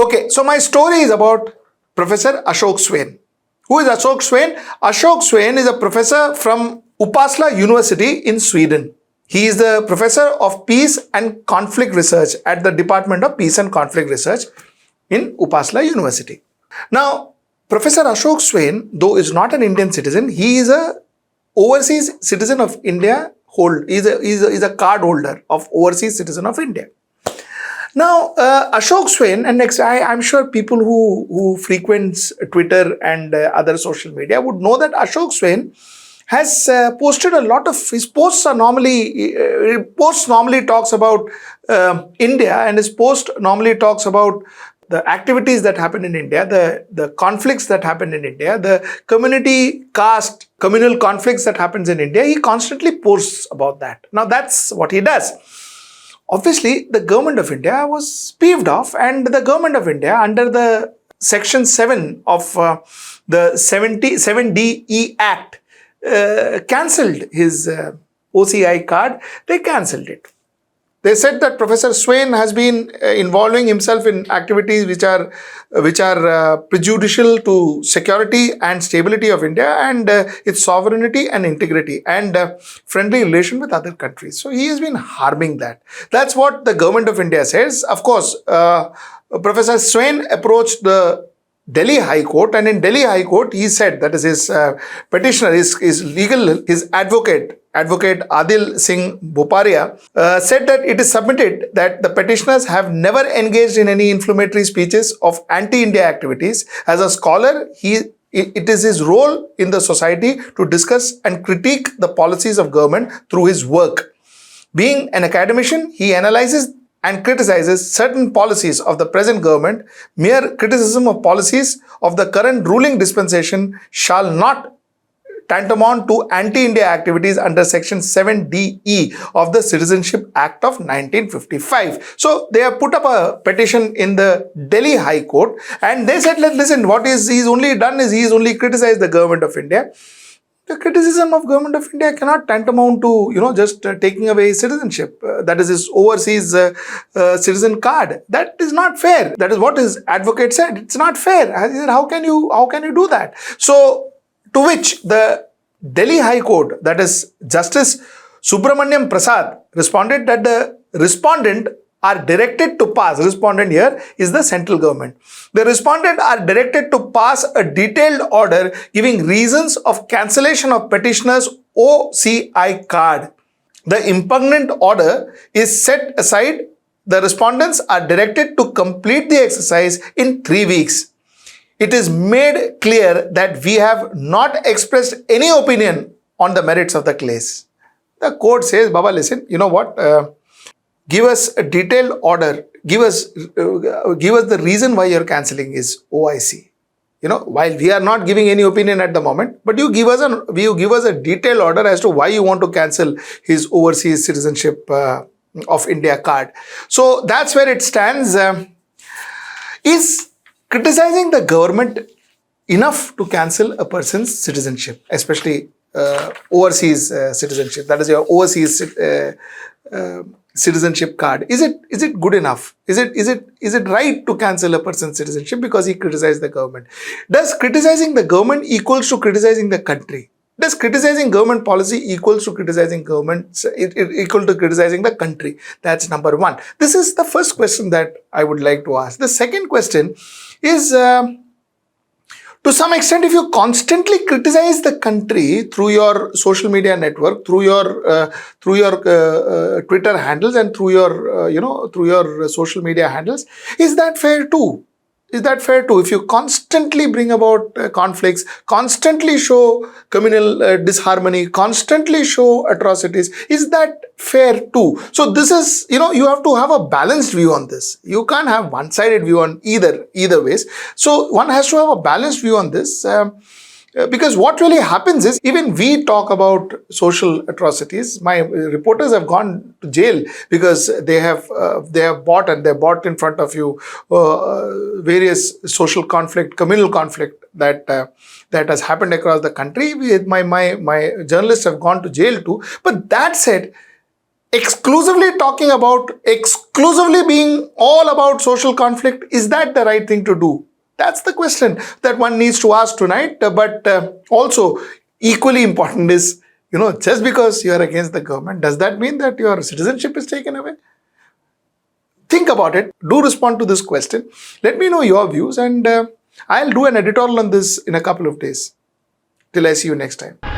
Okay, so my story is about Professor Ashok Swain. Who is Ashok Swain? Ashok Swain is a professor from Uppsala University in Sweden. He is the professor of peace and conflict research at the Department of Peace and Conflict Research in Uppsala University. Now, Professor Ashok Swain, though is not an Indian citizen, he is a overseas citizen of India. Is a card holder of overseas citizen of India. Now, Ashok Swain, and next, I'm sure people who frequents Twitter and other social media would know that Ashok Swain has posted a lot of his posts are normally talks about India, and his post normally talks about the activities that happen in India, the conflicts that happen in India, the communal conflicts that happens in India. He constantly posts about that. Now that's what he does. Obviously, the government of India was peeved off, and the government of India, under the Section 7 of the 7DE Act, cancelled his OCI card. They cancelled it. They said that Professor Swain has been involving himself in activities which are prejudicial to security and stability of India and its sovereignty and integrity and friendly relation with other countries. So he has been harming that. That's what the government of India says. Of course, Professor Swain approached the Delhi High Court, and in Delhi High Court, he said, that is his petitioner, his advocate Aadil Singh Boparai, said that it is submitted that the petitioners have never engaged in any inflammatory speeches of anti-India activities. As a scholar, it is his role in the society to discuss and critique the policies of government through his work. Being an academician, he analyzes and criticizes certain policies of the present government. Mere criticism of policies of the current ruling dispensation shall not tantamount to anti-India activities under Section 7DE of the Citizenship Act of 1955. So they have put up a petition in the Delhi High Court, and they said, listen, what he's only done is he's only criticized the government of India. The criticism of government of India cannot tantamount to, just taking away his citizenship. That is his overseas citizen card. That is not fair. That is what his advocate said. It's not fair. He said, how can you do that? So, to which the Delhi High Court, that is Justice Subramonium Prasad, responded that the respondent are directed to pass, respondent here is the central government. The respondent are directed to pass a detailed order giving reasons of cancellation of petitioner's OCI card. The impugnant order is set aside. The respondents are directed to complete the exercise in 3 weeks. It is made clear that we have not expressed any opinion on the merits of the case. The court says, Baba, listen, you know what? Give us a detailed order. Give us the reason why you're cancelling his OIC. While we are not giving any opinion at the moment, but you give us a detailed order as to why you want to cancel his overseas citizenship of India card. So that's where it stands. Is criticizing the government enough to cancel a person's citizenship, especially overseas citizenship? That is your overseas citizenship card. Is it good enough? Is it right to cancel a person's citizenship because he criticized the government? Does criticizing the government equals to criticizing the country? Does criticizing government policy equals to criticizing equal to criticizing the country? That's number one. This is the first question that I would like to ask. The second question is, to some extent, if you constantly criticize the country through your social media network, through your Twitter handles and through your social media handles, is that fair too? Is that fair too? If you constantly bring about conflicts, constantly show communal disharmony, constantly show atrocities, is that fair too? So this is, you have to have a balanced view on this. You can't have one-sided view on either ways. So one has to have a balanced view on this. Because what really happens is, even we talk about social atrocities. My reporters have gone to jail because they have bought in front of you various social conflict, communal conflict that has happened across the country. My journalists have gone to jail too. But that said, exclusively talking about, exclusively being all about social conflict, is that the right thing to do? That's the question that one needs to ask tonight. But also, equally important is, just because you are against the government, does that mean that your citizenship is taken away? Think about it. Do respond to this question. Let me know your views, and I'll do an editorial on this in a couple of days. Till I see you next time.